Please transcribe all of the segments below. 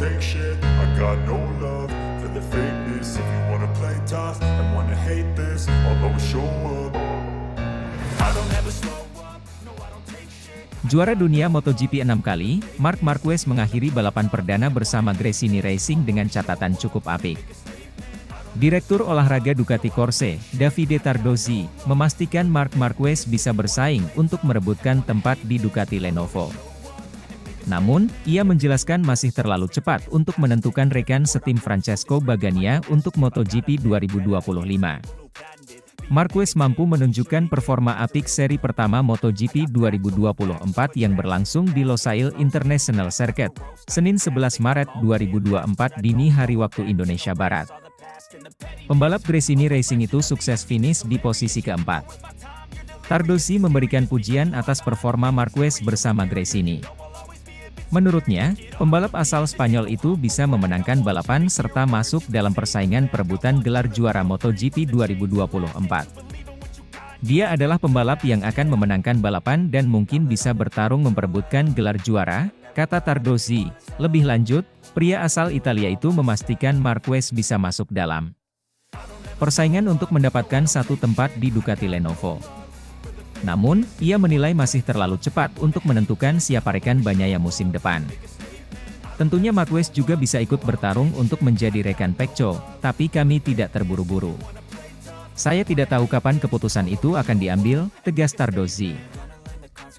take shit. I got no love for the fakeness. If you wanna play tough and wanna hate this, I'll always show up. I don't ever slow up, no I don't take shit. Juara dunia MotoGP 6 kali, Marc Marquez mengakhiri balapan perdana bersama Gresini Racing dengan catatan cukup apik. Direktur olahraga Ducati Corse, Davide Tardozzi, memastikan Marc Marquez bisa bersaing untuk merebutkan tempat di Ducati Lenovo. Namun, ia menjelaskan masih terlalu cepat untuk menentukan rekan setim Francesco Bagnaia untuk MotoGP 2025. Marquez mampu menunjukkan performa apik seri pertama MotoGP 2024 yang berlangsung di Losail International Circuit, Senin 11 Maret 2024 dini hari waktu Indonesia Barat. Pembalap Gresini Racing itu sukses finish di posisi keempat. Tardozzi memberikan pujian atas performa Marquez bersama Gresini. Menurutnya, pembalap asal Spanyol itu bisa memenangkan balapan serta masuk dalam persaingan perebutan gelar juara MotoGP 2024. Dia adalah pembalap yang akan memenangkan balapan dan mungkin bisa bertarung memperebutkan gelar juara, kata Tardozzi. Lebih lanjut, pria asal Italia itu memastikan Marquez bisa masuk dalam persaingan untuk mendapatkan satu tempat di Ducati Lenovo. Namun, ia menilai masih terlalu cepat untuk menentukan siapa rekan Bagnaia musim depan. Tentunya Marquez juga bisa ikut bertarung untuk menjadi rekan Pecco, tapi kami tidak terburu-buru. Saya tidak tahu kapan keputusan itu akan diambil, tegas Tardozzi.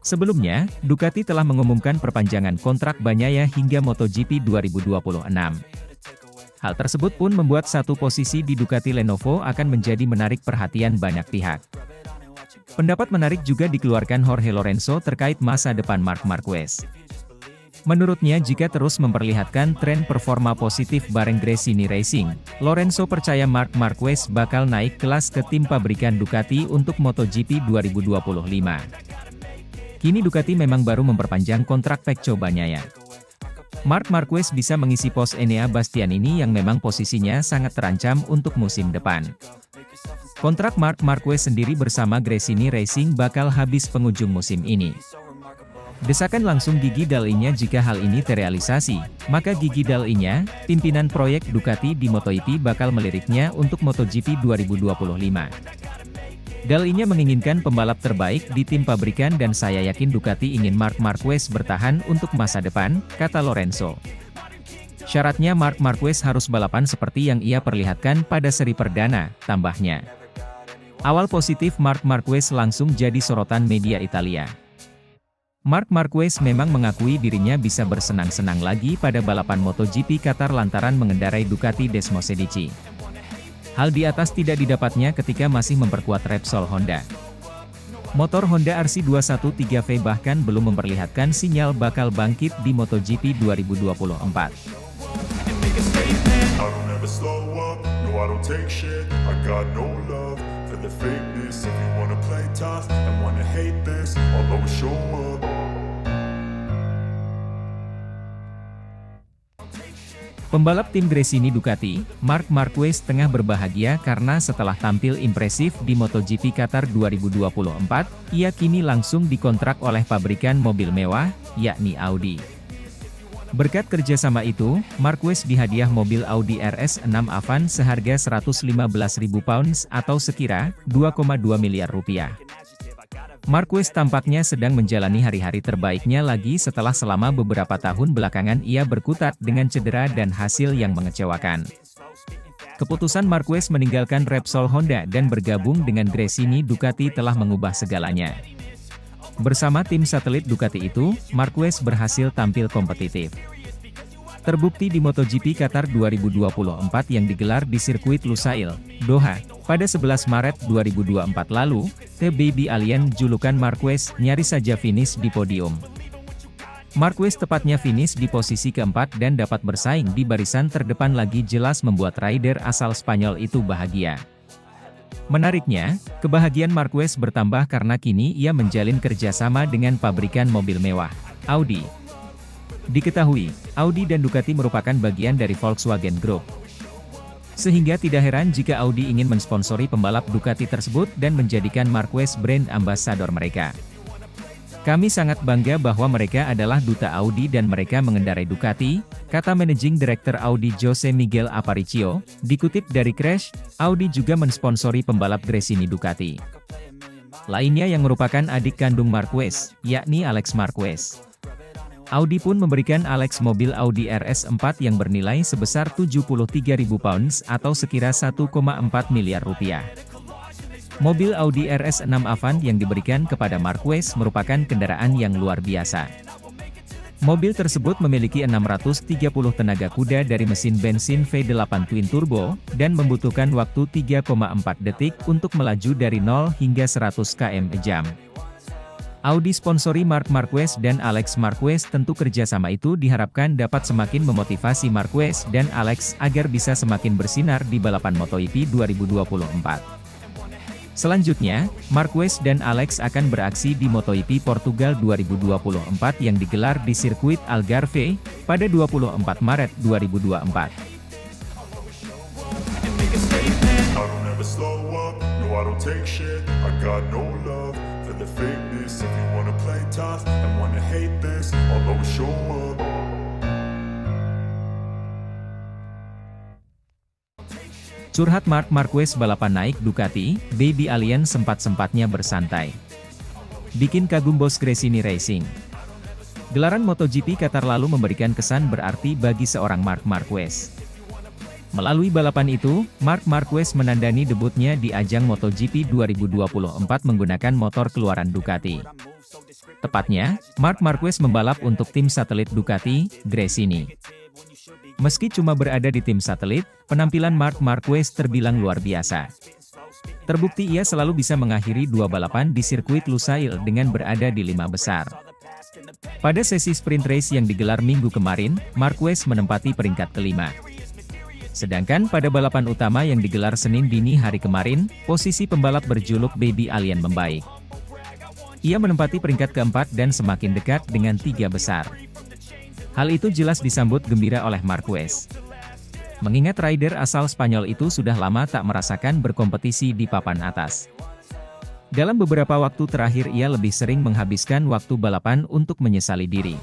Sebelumnya, Ducati telah mengumumkan perpanjangan kontrak Bagnaia hingga MotoGP 2026. Hal tersebut pun membuat satu posisi di Ducati Lenovo akan menjadi menarik perhatian banyak pihak. Pendapat menarik juga dikeluarkan Jorge Lorenzo terkait masa depan Marc Marquez. Menurutnya jika terus memperlihatkan tren performa positif bareng Gresini Racing, Lorenzo percaya Marc Marquez bakal naik kelas ke tim pabrikan Ducati untuk MotoGP 2025. Kini Ducati memang baru memperpanjang kontrak Pecco Bagnaia. Marc Marquez bisa mengisi pos Enea Bastianini yang memang posisinya sangat terancam untuk musim depan. Kontrak Marc Marquez sendiri bersama Gresini Racing bakal habis penghujung musim ini. Desakan langsung Gigi Dall'Igna jika hal ini terrealisasi, maka Gigi Dall'Igna, pimpinan proyek Ducati di MotoGP bakal meliriknya untuk MotoGP 2025. Dall'Igna menginginkan pembalap terbaik di tim pabrikan dan saya yakin Ducati ingin Marc Marquez bertahan untuk masa depan, kata Lorenzo. Syaratnya Marc Marquez harus balapan seperti yang ia perlihatkan pada seri perdana, tambahnya. Awal positif Marc Marquez langsung jadi sorotan media Italia. Marc Marquez memang mengakui dirinya bisa bersenang-senang lagi pada balapan MotoGP Qatar lantaran mengendarai Ducati Desmosedici. Hal di atas tidak didapatnya ketika masih memperkuat Repsol Honda. Motor Honda RC213V bahkan belum memperlihatkan sinyal bakal bangkit di MotoGP 2024. Pembalap tim Gresini Ducati, Marc Marquez tengah berbahagia karena setelah tampil impresif di MotoGP Qatar 2024, ia kini langsung dikontrak oleh pabrikan mobil mewah, yakni Audi. Berkat kerjasama itu, Marquez dihadiah mobil Audi RS6 Avant seharga 115.000 pounds atau sekira 2,2 miliar rupiah. Marquez tampaknya sedang menjalani hari-hari terbaiknya lagi setelah selama beberapa tahun belakangan ia berkutat dengan cedera dan hasil yang mengecewakan. Keputusan Marquez meninggalkan Repsol Honda dan bergabung dengan Gresini Ducati telah mengubah segalanya. Bersama tim satelit Ducati itu, Marquez berhasil tampil kompetitif. Terbukti di MotoGP Qatar 2024 yang digelar di sirkuit Lusail, Doha, pada 11 Maret 2024 lalu, The Baby Alien julukan Marquez nyaris saja finish di podium. Marquez tepatnya finish di posisi keempat dan dapat bersaing di barisan terdepan lagi jelas membuat rider asal Spanyol itu bahagia. Menariknya, kebahagiaan Marquez bertambah karena kini ia menjalin kerjasama dengan pabrikan mobil mewah, Audi. Diketahui, Audi dan Ducati merupakan bagian dari Volkswagen Group. Sehingga tidak heran jika Audi ingin mensponsori pembalap Ducati tersebut dan menjadikan Marquez brand ambassador mereka. Kami sangat bangga bahwa mereka adalah duta Audi dan mereka mengendarai Ducati, kata Managing Director Audi Jose Miguel Aparicio. Dikutip dari Crash, Audi juga mensponsori pembalap Gresini Ducati lainnya yang merupakan adik kandung Marquez, yakni Alex Marquez. Audi pun memberikan Alex mobil Audi RS4 yang bernilai sebesar 73.000 pounds atau sekira 1,4 miliar rupiah. Mobil Audi RS6 Avant yang diberikan kepada Marquez merupakan kendaraan yang luar biasa. Mobil tersebut memiliki 630 tenaga kuda dari mesin bensin V8 Twin Turbo, dan membutuhkan waktu 3,4 detik untuk melaju dari 0 hingga 100 km/jam. Audi sponsori Marc Marquez dan Alex Marquez. Tentu kerjasama itu diharapkan dapat semakin memotivasi Marquez dan Alex agar bisa semakin bersinar di balapan MotoGP 2024. Selanjutnya, Marquez dan Alex akan beraksi di MotoGP Portugal 2024 yang digelar di sirkuit Algarve pada 24 Maret 2024. I don't ever slow up, no I don't take shit. I got no love for the fakeness. If you wanna play tough and wanna hate this, I'll always show up. Curhat Marc Marquez balapan naik Ducati, Baby Alien sempat-sempatnya bersantai. Bikin kagum bos Gresini Racing. Gelaran MotoGP Qatar lalu memberikan kesan berarti bagi seorang Marc Marquez. Melalui balapan itu, Marc Marquez menandani debutnya di ajang MotoGP 2024 menggunakan motor keluaran Ducati. Tepatnya, Marc Marquez membalap untuk tim satelit Ducati, Gresini. Meski cuma berada di tim satelit, penampilan Marc Marquez terbilang luar biasa. Terbukti ia selalu bisa mengakhiri 2 balapan di sirkuit Lusail dengan berada di 5 besar. Pada sesi sprint race yang digelar minggu kemarin, Marquez menempati peringkat kelima. Sedangkan pada balapan utama yang digelar Senin dini hari kemarin, posisi pembalap berjuluk Baby Alien membaik. Ia menempati peringkat keempat dan semakin dekat dengan 3 besar. Hal itu jelas disambut gembira oleh Marquez. Mengingat rider asal Spanyol itu sudah lama tak merasakan berkompetisi di papan atas. Dalam beberapa waktu terakhir ia lebih sering menghabiskan waktu balapan untuk menyesali diri.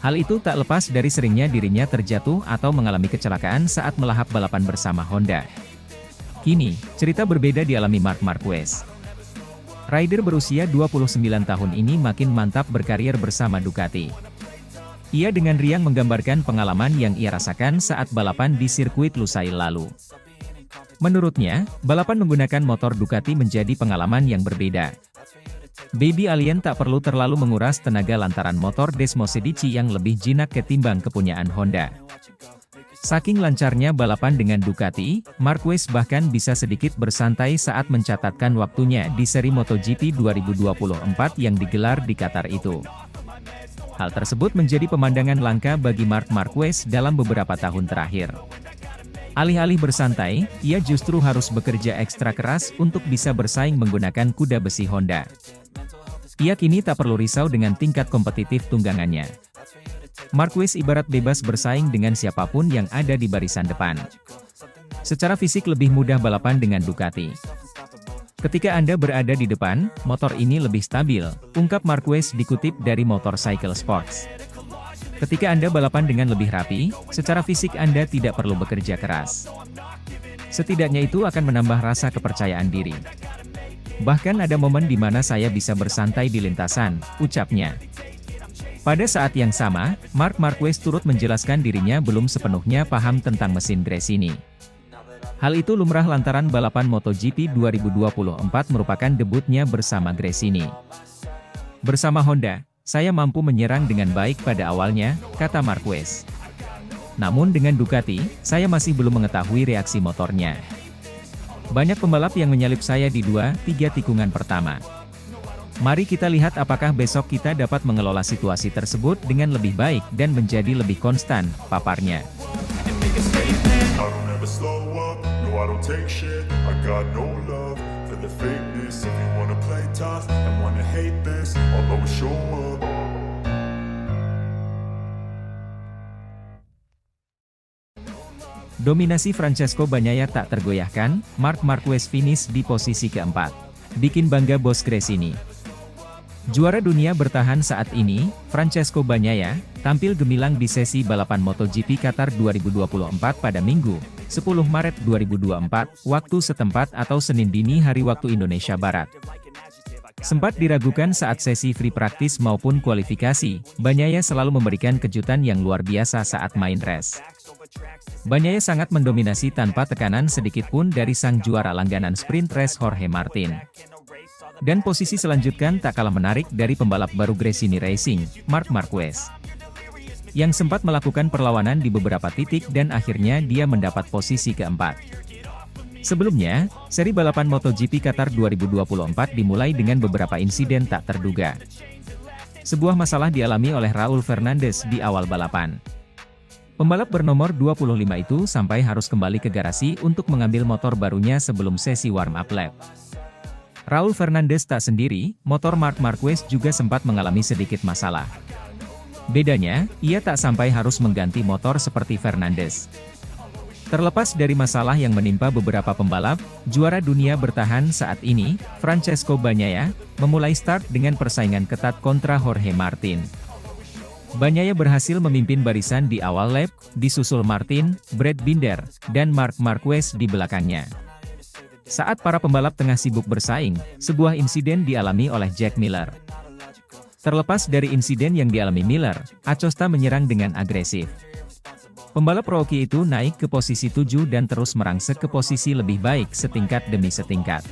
Hal itu tak lepas dari seringnya dirinya terjatuh atau mengalami kecelakaan saat melahap balapan bersama Honda. Kini, cerita berbeda dialami Marc Marquez. Rider berusia 29 tahun ini makin mantap berkarir bersama Ducati. Ia dengan riang menggambarkan pengalaman yang ia rasakan saat balapan di sirkuit Lusail lalu. Menurutnya, balapan menggunakan motor Ducati menjadi pengalaman yang berbeda. Baby Alien tak perlu terlalu menguras tenaga lantaran motor Desmosedici yang lebih jinak ketimbang kepunyaan Honda. Saking lancarnya balapan dengan Ducati, Marquez bahkan bisa sedikit bersantai saat mencatatkan waktunya di seri MotoGP 2024 yang digelar di Qatar itu. Hal tersebut menjadi pemandangan langka bagi Marc Marquez dalam beberapa tahun terakhir. Alih-alih bersantai, ia justru harus bekerja ekstra keras untuk bisa bersaing menggunakan kuda besi Honda. Ia kini tak perlu risau dengan tingkat kompetitif tunggangannya. Marquez ibarat bebas bersaing dengan siapapun yang ada di barisan depan. Secara fisik lebih mudah balapan dengan Ducati. Ketika Anda berada di depan, motor ini lebih stabil, ungkap Marquez dikutip dari Motorcycle Sports. Ketika Anda balapan dengan lebih rapi, secara fisik Anda tidak perlu bekerja keras. Setidaknya itu akan menambah rasa kepercayaan diri. Bahkan ada momen di mana saya bisa bersantai di lintasan, ucapnya. Pada saat yang sama, Marc Marquez turut menjelaskan dirinya belum sepenuhnya paham tentang mesin Gresini. Hal itu lumrah lantaran balapan MotoGP 2024 merupakan debutnya bersama Gresini. Bersama Honda, saya mampu menyerang dengan baik pada awalnya, kata Marquez. Namun dengan Ducati, saya masih belum mengetahui reaksi motornya. Banyak pembalap yang menyalip saya di 2-3 tikungan pertama. Mari kita lihat apakah besok kita dapat mengelola situasi tersebut dengan lebih baik dan menjadi lebih konstan, paparnya. I don't take shit, I got no love for the fakeness. If you wanna play tough and wanna hate this, I'll always show up. Dominasi Francesco Bagnaia tak tergoyahkan, Marc Marquez finish di posisi keempat. Bikin bangga bos Gresini. Juara dunia bertahan saat ini, Francesco Bagnaia, tampil gemilang di sesi balapan MotoGP Qatar 2024 pada Minggu, 10 Maret 2024, waktu setempat atau Senin dini hari waktu Indonesia Barat. Sempat diragukan saat sesi free practice maupun kualifikasi, Bagnaia selalu memberikan kejutan yang luar biasa saat main race. Bagnaia sangat mendominasi tanpa tekanan sedikit pun dari sang juara langganan sprint race Jorge Martin. Dan posisi selanjutnya tak kalah menarik dari pembalap baru Gresini Racing, Marc Marquez, yang sempat melakukan perlawanan di beberapa titik dan akhirnya dia mendapat posisi keempat. Sebelumnya, seri balapan MotoGP Qatar 2024 dimulai dengan beberapa insiden tak terduga. Sebuah masalah dialami oleh Raul Fernandez di awal balapan. Pembalap bernomor 25 itu sampai harus kembali ke garasi untuk mengambil motor barunya sebelum sesi warm-up lap. Raul Fernandez tak sendiri, motor Marc Marquez juga sempat mengalami sedikit masalah. Bedanya, ia tak sampai harus mengganti motor seperti Fernandez. Terlepas dari masalah yang menimpa beberapa pembalap, juara dunia bertahan saat ini, Francesco Bagnaia, memulai start dengan persaingan ketat kontra Jorge Martin. Bagnaia berhasil memimpin barisan di awal lap, disusul Martin, Brad Binder, dan Marc Marquez di belakangnya. Saat para pembalap tengah sibuk bersaing, sebuah insiden dialami oleh Jack Miller. Terlepas dari insiden yang dialami Miller, Acosta menyerang dengan agresif. Pembalap rookie itu naik ke posisi 7 dan terus merangsek ke posisi lebih baik setingkat demi setingkat.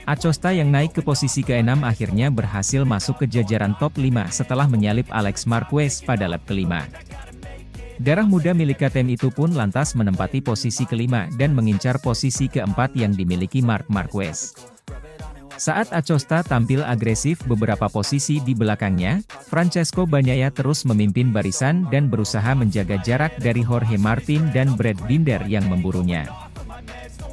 Acosta yang naik ke posisi ke-6 akhirnya berhasil masuk ke jajaran top 5 setelah menyalip Alex Marquez pada lap kelima. Darah muda milik KTM itu pun lantas menempati posisi kelima dan mengincar posisi keempat yang dimiliki Marc Marquez. Saat Acosta tampil agresif beberapa posisi di belakangnya, Francesco Bagnaia terus memimpin barisan dan berusaha menjaga jarak dari Jorge Martin dan Brad Binder yang memburunya.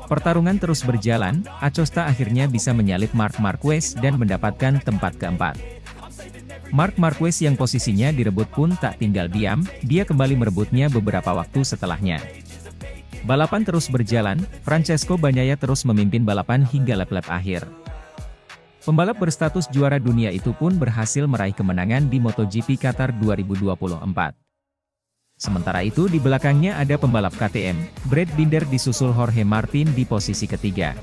Pertarungan terus berjalan, Acosta akhirnya bisa menyalip Marc Marquez dan mendapatkan tempat keempat. Marc Marquez yang posisinya direbut pun tak tinggal diam, dia kembali merebutnya beberapa waktu setelahnya. Balapan terus berjalan, Francesco Bagnaia terus memimpin balapan hingga lap-lap akhir. Pembalap berstatus juara dunia itu pun berhasil meraih kemenangan di MotoGP Qatar 2024. Sementara itu di belakangnya ada pembalap KTM, Brad Binder disusul Jorge Martin di posisi ketiga.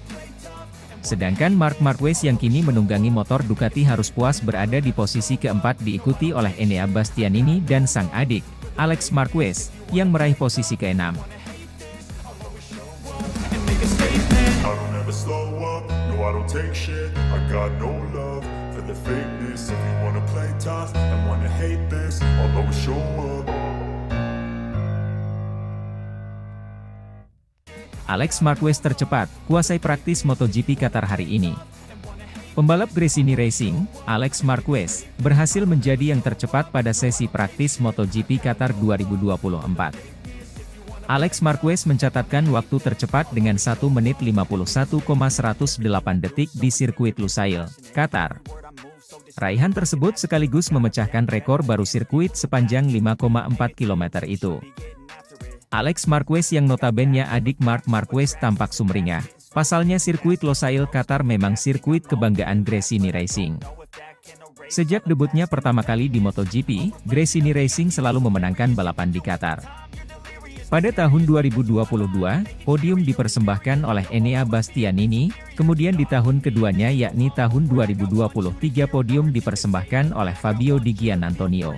Sedangkan Marc Marquez yang kini menunggangi motor Ducati harus puas berada di posisi keempat diikuti oleh Enea Bastianini dan sang adik, Alex Marquez, yang meraih posisi ke-6. Alex Marquez tercepat, kuasai praktis MotoGP Qatar hari ini. Pembalap Gresini Racing, Alex Marquez, berhasil menjadi yang tercepat pada sesi praktis MotoGP Qatar 2024. Alex Marquez mencatatkan waktu tercepat dengan 1 menit 51,108 detik di sirkuit Lusail, Qatar. Raihan tersebut sekaligus memecahkan rekor baru sirkuit sepanjang 5,4 km itu. Alex Marquez yang notabene adik Marc Marquez tampak sumringah. Pasalnya sirkuit Lusail Qatar memang sirkuit kebanggaan Gresini Racing. Sejak debutnya pertama kali di MotoGP, Gresini Racing selalu memenangkan balapan di Qatar. Pada tahun 2022, podium dipersembahkan oleh Enea Bastianini, kemudian di tahun keduanya yakni tahun 2023 podium dipersembahkan oleh Fabio Di Giannantonio.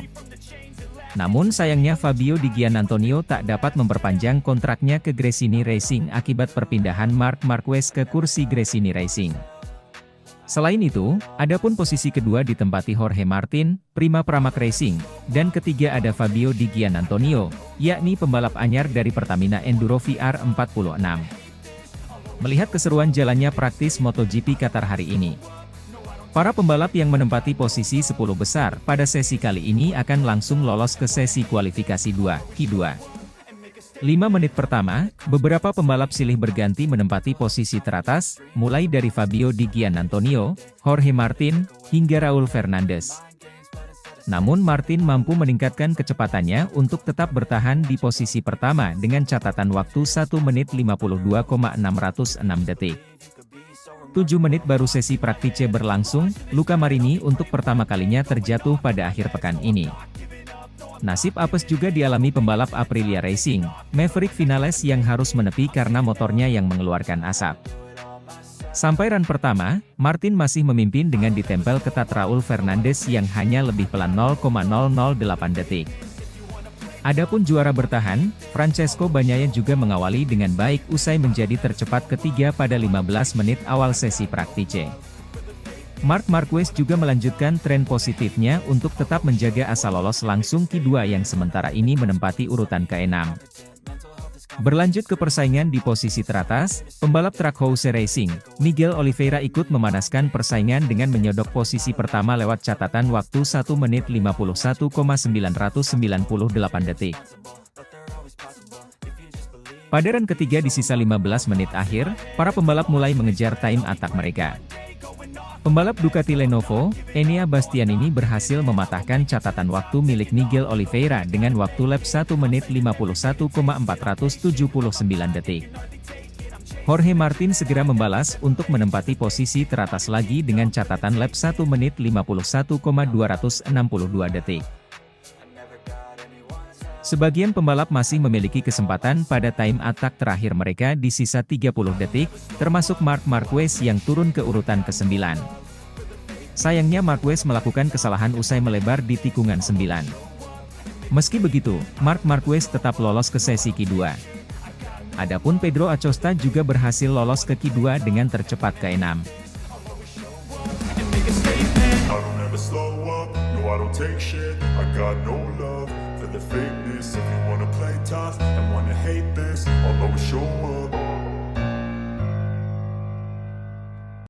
Namun sayangnya Fabio Di Giannantonio tak dapat memperpanjang kontraknya ke Gresini Racing akibat perpindahan Marc Marquez ke kursi Gresini Racing. Selain itu, adapun posisi kedua ditempati Jorge Martin, Prima Pramac Racing, dan ketiga ada Fabio Di Giannantonio, yakni pembalap anyar dari Pertamina Enduro VR46. Melihat keseruan jalannya praktis MotoGP Qatar hari ini, para pembalap yang menempati posisi 10 besar pada sesi kali ini akan langsung lolos ke sesi kualifikasi 2, Q2. 5 menit pertama, beberapa pembalap silih berganti menempati posisi teratas, mulai dari Fabio Di Giannantonio, Jorge Martin, hingga Raul Fernandez. Namun Martin mampu meningkatkan kecepatannya untuk tetap bertahan di posisi pertama dengan catatan waktu 1 menit 52,606 detik. 7 menit baru sesi praktice berlangsung, Luca Marini untuk pertama kalinya terjatuh pada akhir pekan ini. Nasib apes juga dialami pembalap Aprilia Racing, Maverick Vinales yang harus menepi karena motornya yang mengeluarkan asap. Sampai run pertama, Martin masih memimpin dengan ditempel ketat Raul Fernandez yang hanya lebih pelan 0,008 detik. Adapun juara bertahan, Francesco Bagnaia juga mengawali dengan baik usai menjadi tercepat ketiga pada 15 menit awal sesi praktice. Marc Marquez juga melanjutkan tren positifnya untuk tetap menjaga asa lolos langsung Q2 yang sementara ini menempati urutan ke-6. Berlanjut ke persaingan di posisi teratas, pembalap Trackhouse Racing, Miguel Oliveira ikut memanaskan persaingan dengan menyodok posisi pertama lewat catatan waktu 1 menit 51,998 detik. Pada run ketiga di sisa 15 menit akhir, para pembalap mulai mengejar time attack mereka. Pembalap Ducati Lenovo, Enea Bastianini berhasil mematahkan catatan waktu milik Miguel Oliveira dengan waktu lap 1 menit 51,479 detik. Jorge Martin segera membalas untuk menempati posisi teratas lagi dengan catatan lap 1 menit 51,262 detik. Sebagian pembalap masih memiliki kesempatan pada time attack terakhir mereka di sisa 30 detik, termasuk Marc Marquez yang turun ke urutan ke-9. Sayangnya Marquez melakukan kesalahan usai melebar di tikungan 9. Meski begitu, Marc Marquez tetap lolos ke sesi Q2. Adapun Pedro Acosta juga berhasil lolos ke Q2 dengan tercepat ke-6. The fakeness, if you wanna play tough and wanna hate this, I'll always show